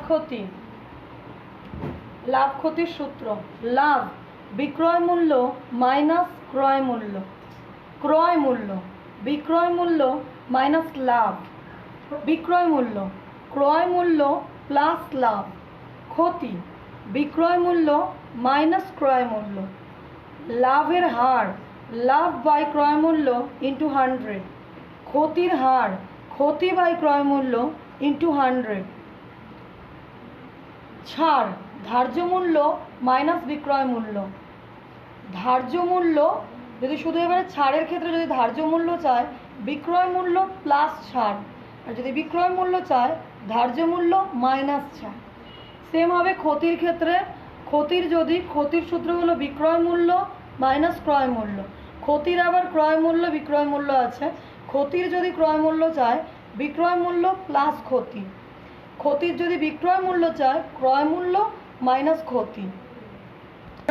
ক্ষতি, লাভ ক্ষতির সূত্র লাভ বিক্রয় মূল্য মাইনাস ক্রয় মূল্য, ক্রয় মূল্য বিক্রয় মূল্য মাইনাস লাভ, বিক্রয় মূল্য ক্রয় মূল্য প্লাস লাভ, ক্ষতি বিক্রয় মূল্য মাইনাস ক্রয় মূল্য, লাভের হার লাভ বাই ক্রয় মূল্য ইন্টু 100, ক্ষতির হার ক্ষতি বাই ক্রয় মূল্য ইন্টু 100, ছাড় ধার্য মূল্য মাইনাস বিক্রয় মূল্য, ধার্য মূল্য যদি শুধু এবারে ছাড়ের ক্ষেত্রে যদি ধার্য মূল্য চায় বিক্রয় মূল্য প্লাস ছাড়, আর যদি বিক্রয় মূল্য চায় ধার্য মূল্য মাইনাস ছাড়। সেম হবে ক্ষতির ক্ষেত্রে, ক্ষতির যদি ক্ষতির সূত্র হলো বিক্রয় মূল্য মাইনাস ক্রয় মূল্য, ক্ষতির আবার ক্রয় মূল্য বিক্রয় মূল্য আছে, ক্ষতির যদি ক্রয় মূল্য চায় বিক্রয় মূল্য প্লাস ক্ষতি, ক্ষতির যদি বিক্রয় মূল্য চায় ক্রয় মূল্য মাইনাস ক্ষতি।